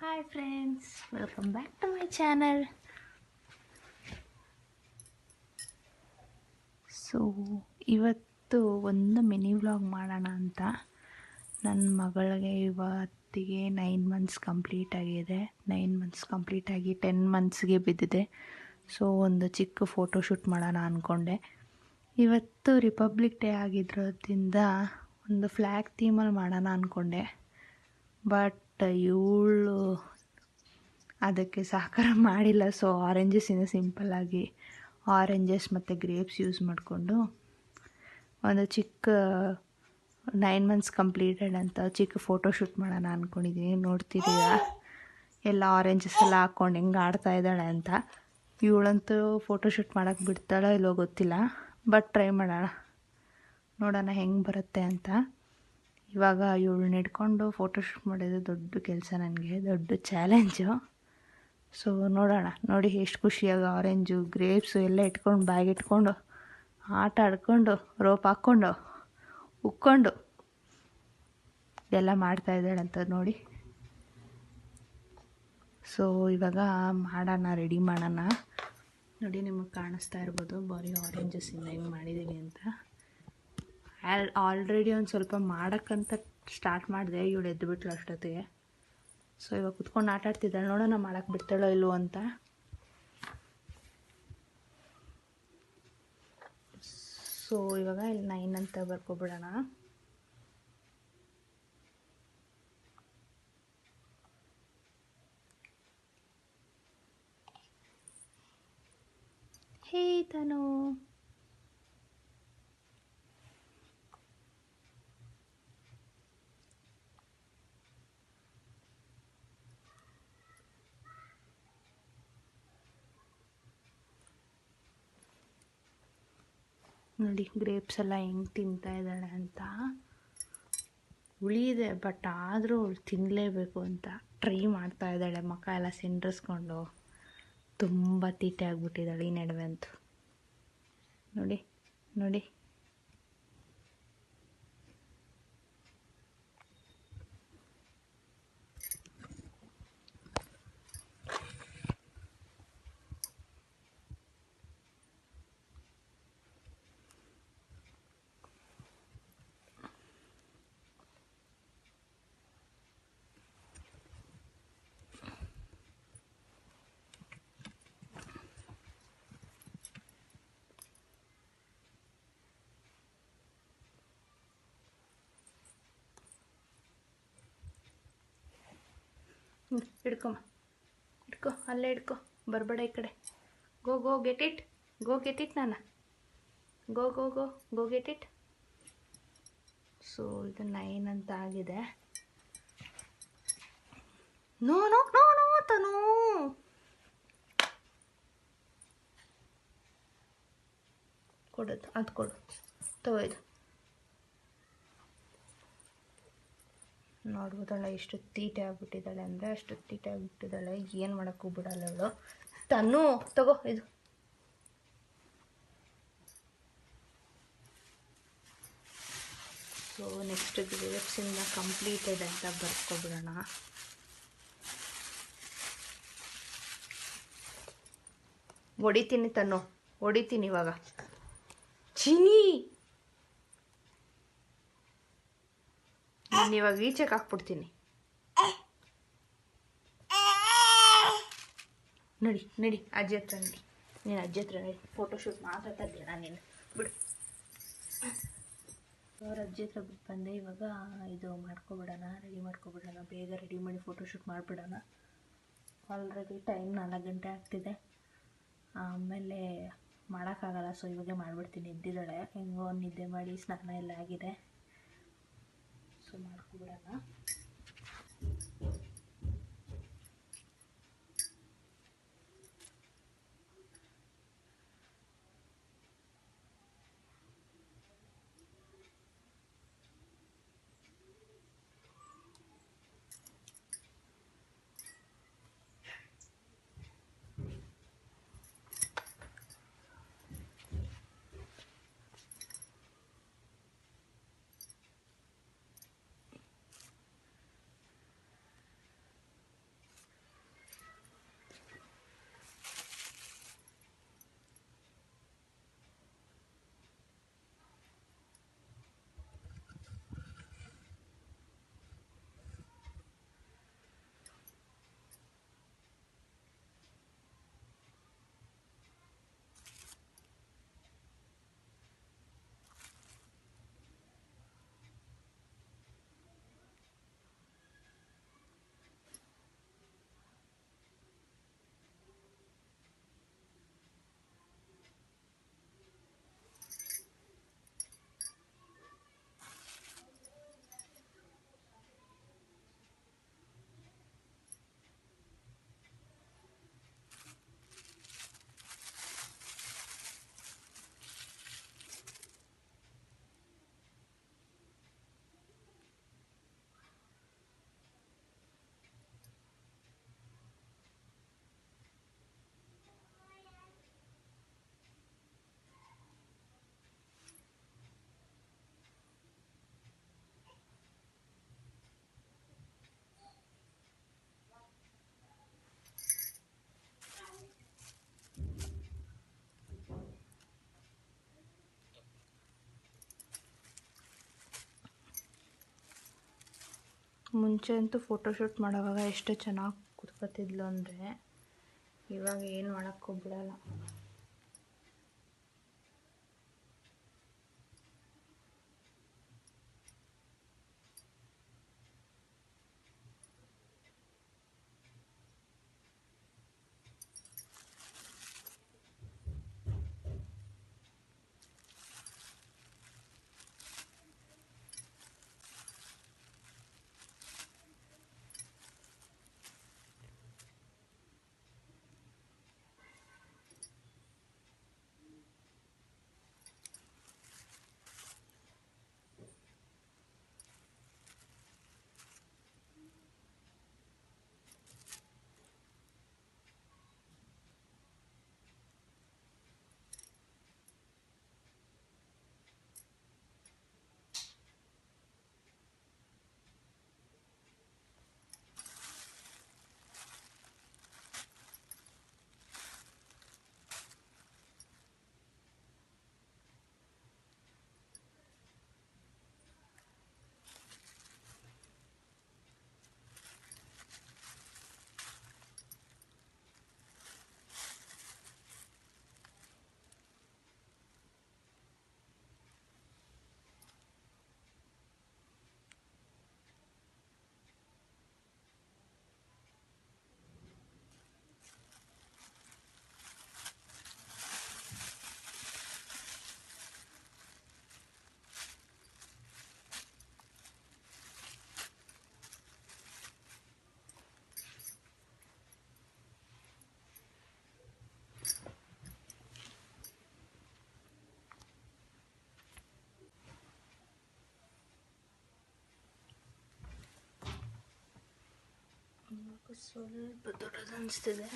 Hi friends, welcome back to my channel. So ಇವತ್ತು ಒಂದು mini vlog ಮಾಡೋಣ ಅಂತ. ನನ್ನ ಮಗಳಿಗೆ ಇವತ್ತಿಗೆ 9 ಮಂತ್ಸ್ ಕಂಪ್ಲೀಟ್ ಆಗಿದೆ. 9 ಮಂತ್ಸ್ ಕಂಪ್ಲೀಟ್ ಆಗಿ 10 ಮಂತ್ಸ್ಗೆ ಬಿದ್ದಿದೆ. ಸೊ ಒಂದು ಚಿಕ್ಕ ಫೋಟೋಶೂಟ್ ಮಾಡೋಣ ಅಂದ್ಕೊಂಡೆ. ಇವತ್ತು ರಿಪಬ್ಲಿಕ್ ಡೇ ಆಗಿರೋದ್ರಿಂದ ಒಂದು ಫ್ಲ್ಯಾಗ್ ಥೀಮಲ್ಲಿ ಮಾಡೋಣ ಅಂದ್ಕೊಂಡೆ. ಬಟ್ ಇವಳು ಅದಕ್ಕೆ ಸಹಕಾರ ಮಾಡಿಲ್ಲ. ಸೊ ಆರೆಂಜಸ್ಸಿಂದ ಸಿಂಪಲ್ಲಾಗಿ ಆರೆಂಜಸ್ ಮತ್ತು ಗ್ರೇಪ್ಸ್ ಯೂಸ್ ಮಾಡಿಕೊಂಡು ಒಂದು ಚಿಕ್ಕ 9 ಮಂತ್ಸ್ ಕಂಪ್ಲೀಟೆಡ್ ಅಂತ ಚಿಕ್ಕ ಫೋಟೋಶೂಟ್ ಮಾಡೋಣ ಅಂದ್ಕೊಂಡಿದ್ದೀನಿ. ನೋಡ್ತಿದ್ದೀರ ಎಲ್ಲ ಆರೆಂಜಸ್ ಎಲ್ಲ ಹಾಕ್ಕೊಂಡು ಹೆಂಗೆ ಆಡ್ತಾ ಇದ್ದಾಳೆ ಅಂತ. ಇವಳಂತೂ ಫೋಟೋಶೂಟ್ ಮಾಡೋಕ್ಕೆ ಬಿಡ್ತಾಳೋ ಇಲ್ಲೋ ಗೊತ್ತಿಲ್ಲ, ಬಟ್ ಟ್ರೈ ಮಾಡೋಣ, ನೋಡೋಣ ಹೆಂಗೆ ಬರುತ್ತೆ ಅಂತ. ಇವಾಗ ಇವಳನ್ನ ಹಿಡ್ಕೊಂಡು ಫೋಟೋಶೂಟ್ ಮಾಡೋದು ದೊಡ್ಡ ಕೆಲಸ, ನನಗೆ ದೊಡ್ಡ ಚಾಲೆಂಜು. ಸೊ ನೋಡೋಣ, ನೋಡಿ ಎಷ್ಟು ಖುಷಿಯಾಗಿ ಆರೆಂಜು ಗ್ರೇಪ್ಸು ಎಲ್ಲ ಇಟ್ಕೊಂಡು ಬ್ಯಾಗ್ ಇಟ್ಕೊಂಡು ಆಟ ಆಡ್ಕೊಂಡು ರೋಪ್ ಹಾಕ್ಕೊಂಡು ಉಕ್ಕೊಂಡು ಎಲ್ಲ ಮಾಡ್ತಾಯಿದ್ದಾಳೆ ಅಂತ ನೋಡಿ. ಸೊ ಇವಾಗ ಮಾಡೋಣ, ರೆಡಿ ಮಾಡೋಣ. ನೋಡಿ ನಿಮಗೆ ಕಾಣಿಸ್ತಾ ಇರ್ಬೋದು ಬರೀ ಆರೆಂಜಸ್ಸಿಂದ ಹೆಂಗೆ ಮಾಡಿದ್ದೀನಿ ಅಂತ. ಆಲ್ರೆಡಿ ಒಂದು ಸ್ವಲ್ಪ ಮಾಡೋಕ್ಕಂತ ಸ್ಟಾರ್ಟ್ ಮಾಡಿದೆ, ಇವಳು ಎದ್ದುಬಿಟ್ಲು ಅಷ್ಟೊತ್ತಿಗೆ. ಸೊ ಇವಾಗ ಕುತ್ಕೊಂಡು ಆಟ ಆಡ್ತಿದ್ದಾಳೆ, ನೋಡೋಣ ಮಾಡೋಕ್ಕೆ ಬಿಡ್ತಾಳೋ ಇಲ್ಲವೋ ಅಂತ. ಸೊ ಇವಾಗ ಇಲ್ಲಿ 9 ಅಂತ ಬರ್ಕೊಬಿಡೋಣ. ಹೇ ತನು, ನೋಡಿ ಗ್ರೇಪ್ಸ್ ಎಲ್ಲ ಹೆಂಗೆ ತಿಂತಾ ಇದ್ದಾಳೆ ಅಂತ. ಉಳಿಯಿದೆ ಬಟ್ ಆದರೂ ಅವಳು ತಿನ್ನಲೇಬೇಕು ಅಂತ ಟ್ರೈ ಮಾಡ್ತಾ ಇದ್ದಾಳೆ. ಮುಖ ಎಲ್ಲ ಸಿಂಡ್ರಿಸ್ಕೊಂಡು ತುಂಬ ತೀಟೆ ಆಗಿಬಿಟ್ಟಿದ್ದಾಳೆ ಈ ನಡುವೆ ಅಂತೂ. ನೋಡಿ ನೋಡಿ, ಹಿಡ್ಕೊಮ್ಮ, ಹಿಡ್ಕೊ, ಅಲ್ಲೇ ಹಿಡ್ಕೊ, ಬರಬೇಡ ಈ ಕಡೆ. Go go get it, go get it ನಾನ, go go go go get it. So ಇದು 9 ಅಂತ ಆಗಿದೆ. ನೋ ನೋ ನೋ ನೋ ತನು, ಕೊಡೋದು ಅದು ಕೊಡು, ತಗೋಯ್ದು. ನೋಡ್ಬೋದಲ್ಲ ಎಷ್ಟು ತೀಟೆ ಆಗ್ಬಿಟ್ಟಿದ್ದಾಳೆ ಅಂದರೆ ಅಷ್ಟು ತೀಟೆ ಆಗ್ಬಿಟ್ಟಿದ್ದಾಳೆ. ಏನು ಮಾಡೋಕ್ಕೂ ಬಿಡಲ್ಲ ಅವಳು. ತನ್ನು ತಗೋ ಇದು. ಸೊ ನೆಕ್ಸ್ಟ್ ಗ್ರೇಪ್ಸಿಂದ ಕಂಪ್ಲೀಟೆಡ್ ಅಂತ ಬರ್ಕೊಬಿಡೋಣ. ಹೊಡಿತೀನಿ ತನ್ನು, ಹೊಡಿತೀನಿ ಇವಾಗ. ಚಿನಿ ನಾನು ಇವಾಗ ಈಚೆಗೆ ಹಾಕ್ಬಿಡ್ತೀನಿ. ನಡಿ ನಡಿ ಅಜ್ಜಿ ಹತ್ರ ನಡಿ, ನೀನು ಅಜ್ಜಿ ಹತ್ರ ನಡಿ. ಫೋಟೋಶೂಟ್ ಮಾತಾಡ್ತಾ ಇದ್ದೀನ ನೀನು, ಬಿಡು. ಅವ್ರ ಅಜ್ಜಿ ಹತ್ರ ಬಿಟ್ಟು ಬಂದೆ. ಇವಾಗ ಇದು ಮಾಡ್ಕೊಬಿಡೋಣ, ರೆಡಿ ಮಾಡ್ಕೊಬಿಡೋಣ, ಬೇಗ ರೆಡಿ ಮಾಡಿ ಫೋಟೋಶೂಟ್ ಮಾಡಿಬಿಡೋಣ. ಆಲ್ರೆಡಿ ಟೈಮ್ 4 ಗಂಟೆ ಆಗ್ತಿದೆ, ಆಮೇಲೆ ಮಾಡೋಕ್ಕಾಗಲ್ಲ. ಸೊ ಇವಾಗೆ ಮಾಡಿಬಿಡ್ತೀನಿ. ಎದ್ದಿದ್ದಾಳೆ, ಹೆಂಗೋ ನಿದ್ದೆ ಮಾಡಿ ಸ್ನಾನ ಎಲ್ಲ ಆಗಿದೆ. ಸೊ ಮಾಡ್ಕೊಬಿಡೋಣ. ಮುಂಚೆ ಅಂತೂ ಫೋಟೋಶೂಟ್ ಮಾಡೋವಾಗ ಎಷ್ಟು ಚೆನ್ನಾಗಿ ಕೂತ್ಕೊತಿದ್ಲು ಅಂದರೆ ಇವಾಗ ಏನು ಮಾಡೋಕ್ಕೂ ಬಿಡಲ್ಲ. ಸ್ವಲ್ಪ ದೊಡ್ಡದು ಅನಿಸ್ತಿದೆ.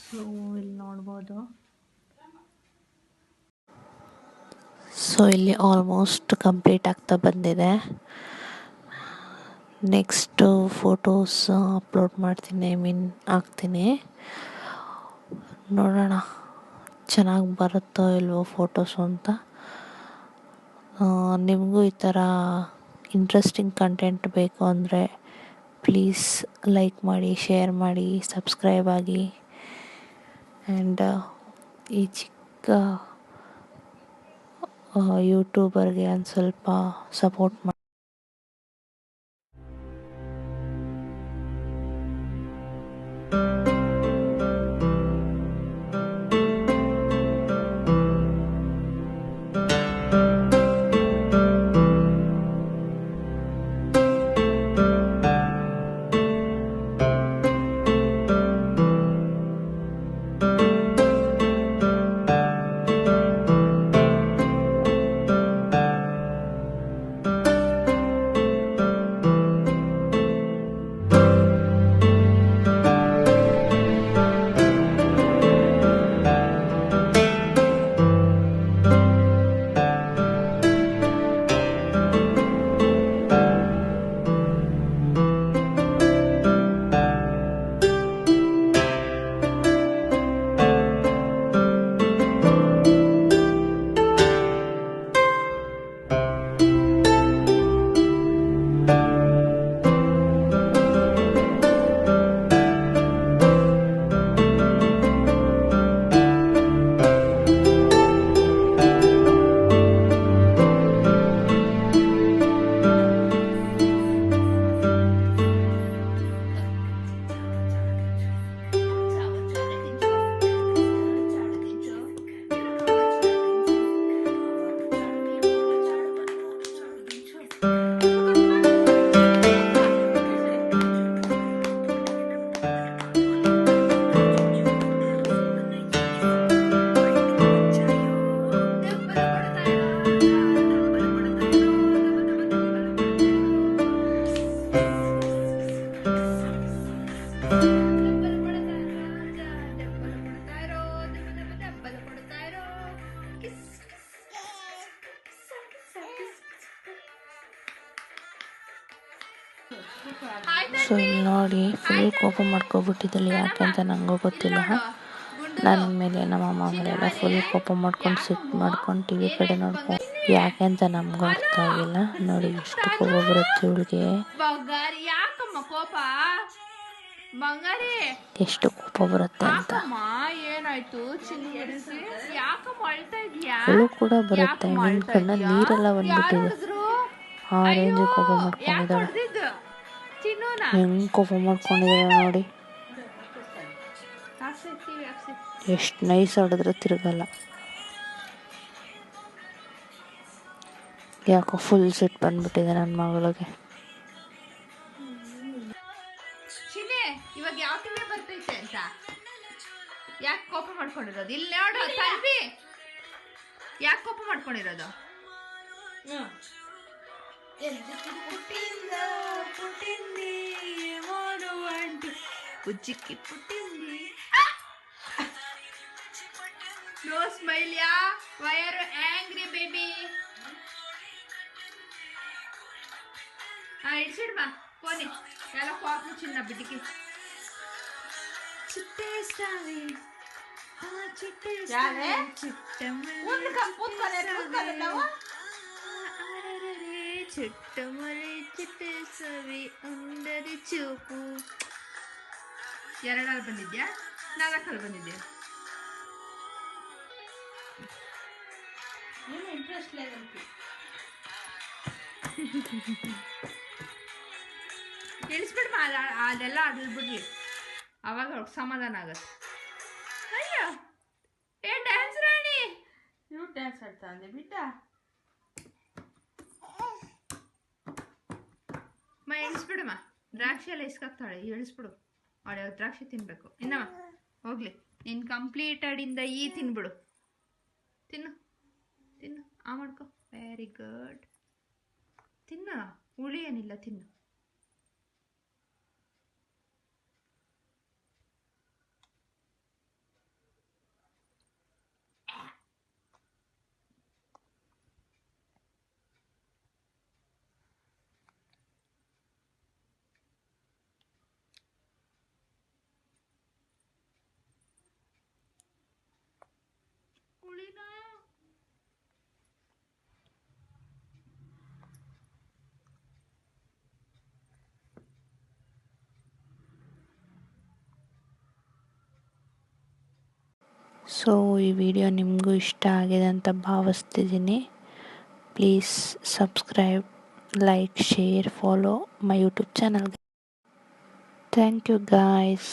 ಸೊ ಇಲ್ಲಿ ನೋಡ್ಬೋದು. ಸೊ ಇಲ್ಲಿ ಆಲ್ಮೋಸ್ಟ್ ಕಂಪ್ಲೀಟ್ ಆಗ್ತಾ ಬಂದಿದೆ. ನೆಕ್ಸ್ಟು ಫೋಟೋಸ್ ಅಪ್ಲೋಡ್ ಮಾಡ್ತೀನಿ, ಹಾಕ್ತೀನಿ. ನೋಡೋಣ ಚೆನ್ನಾಗಿ ಬರುತ್ತೋ ಇಲ್ವೋ ಫೋಟೋಸು ಅಂತ. ನಿಮಗೂ ಈ ಥರ ಇಂಟ್ರೆಸ್ಟಿಂಗ್ ಕಂಟೆಂಟ್ ಬೇಕು ಅಂದರೆ ಪ್ಲೀಸ್ ಲೈಕ್ ಮಾಡಿ, ಶೇರ್ ಮಾಡಿ, ಸಬ್ಸ್ಕ್ರೈಬ್ ಆಗಿ. ಆ್ಯಂಡ್ ಈ ಚಿಕ್ಕ ಯೂಟ್ಯೂಬರ್ಗೆ ಒಂದು ಸ್ವಲ್ಪ ಸಪೋರ್ಟ್ ಮಾಡಿ. ಸೊ ಇಲ್ಲಿ ನೋಡಿ ಫುಲ್ ಕೋಪ ಮಾಡ್ಕೊಬಿಟ್ಟಿದ್ದಲ್ಲಿ ಯಾಕೆ ಅಂತ ನನಗೂ ಗೊತ್ತಿಲ್ಲ. ನನ್ನ ಮೇಲೆ ನಮ್ಮ ಅಮ್ಮ ಮೇಲೆಲ್ಲ ಫುಲ್ ಕೋಪ ಮಾಡ್ಕೊಂಡು ಸಿಟ್ಟು ಮಾಡ್ಕೊಂಡು ಟಿ ವಿ ಕಡೆ ನೋಡ್ಕೊಂಡು ಯಾಕೆ ಅಂತ ನಮಗೂ ಅರ್ಥ ಆಗಿಲ್ಲ. ನೋಡಿ ಎಷ್ಟು ಕೋಪ ಬರುತ್ತೆ ಇವಳಿಗೆ, ಎಷ್ಟು ಕೋಪ ಬರುತ್ತೆ ಅಂತ. ಅವಳು ಕೂಡ ಬರುತ್ತೆ, ನಿನ್ನ ಕಣ್ಣಲ್ಲಿ ನೀರೆಲ್ಲ ಬಂದ್ಬಿಟ್ಟಿದೆ. ಆ ರೇಂಜ್ ಕೋಪ ಮಾಡ್ಕೊಂಡಿದ್ದಾಳೆ. ಹೆಂಗೆ ಕೋಪ ಮಾಡ್ಕೊಂಡಿದ್ದಾಳೆ ನೋಡಿ, ಎಷ್ಟು ನೈಸ್ ಆಡಿದ್ರೆ ತಿರುಗಲ್ಲ. ಯಾಕೋ ಫುಲ್ ಸಿಟ್ಟು ಬಂದ್ಬಿಟ್ಟಿದೆ ನನ್ನ ಮಗಳಿಗೆ. ಇವಾಗ ಯಾವ ಟಿವಿ ಬರ್ತೈತೆ ಅಂತ ಯಾಕೆ ಕೋಪ ಮಾಡ್ಕೊಂಡಿರೋದು? ಇಲ್ಲಿ ನೋಡು ತಲ್ಪಿ, ಯಾಕೆ ಕೋಪ ಮಾಡ್ಕೊಂಡಿರೋದು? ಉಜ್ಜಿಕ್ಕಿ ಪುಟ್ಟಿಂದಿ no smile yeah why are you angry baby? ಇಡ್ಸಿಡ್ಮಾ పోనీ ఎలా కోపం చిన్న బిడ్డకి చిట్టేస్తావి ఆ చిట్టేస్తావి చిట్టమరి చిట్టేస్తావి అందరి చూపు. ಎರಡಲ್ಲಿ ಬಂದಿದ್ಯಾ, ನಾಲ್ಕಲ್ಲಿ ಬಂದಿದ್ಯಾ? ಏನು ಇಂಟ್ರೆಸ್ಟ್ ಲೆವೆಲ್ ತಿಳಿಸ್ಬಿಡ್ಮ, ಅದೆಲ್ಲ ಬಿಡ್ಲಿ, ಅವಾಗ ಅವ್ರಿಗೆ ಸಮಾಧಾನ ಆಗತ್ತೆ. ಅಯ್ಯೋ ಏ ಡ್ಯಾನ್ಸ್ ರಾಣಿ, ಇವ್ರು ಡ್ಯಾನ್ಸ್ ಆಡ್ತಾ ಅಂದೆ ಬಿಟ್ಟ ಇಳಿಸ್ಬಿಡಮ್ಮ. ದ್ರಾಕ್ಷಿ ಎಲ್ಲ ಇಸ್ಕಾಕ್ತಾಳೆ, ಇಳಿಸ್ಬಿಡು. ಅವಳು ದ್ರಾಕ್ಷಿ ತಿನ್ಬೇಕು. ಇನ್ನಮ್ಮ ಹೋಗ್ಲಿ, ನೀನು ಕಂಪ್ಲೀಟೆಡಿಂದ ತಿನ್ಬಿಡು. ತಿನ್ನು ತಿನ್ನು, ಆ ಮಾಡ್ಕೊ. ವೆರಿ ಗುಡ್, ತಿನ್ನು, ಹುಳಿ ಏನಿಲ್ಲ, ತಿನ್ನು. ಸೊ ಈ ವಿಡಿಯೋ ನಿಮಗೂ ಇಷ್ಟ ಆಗಿದೆ ಅಂತ ಭಾವಿಸ್ತಿದ್ದೀನಿ. Please subscribe, like, share, follow my YouTube channel. Thank you guys.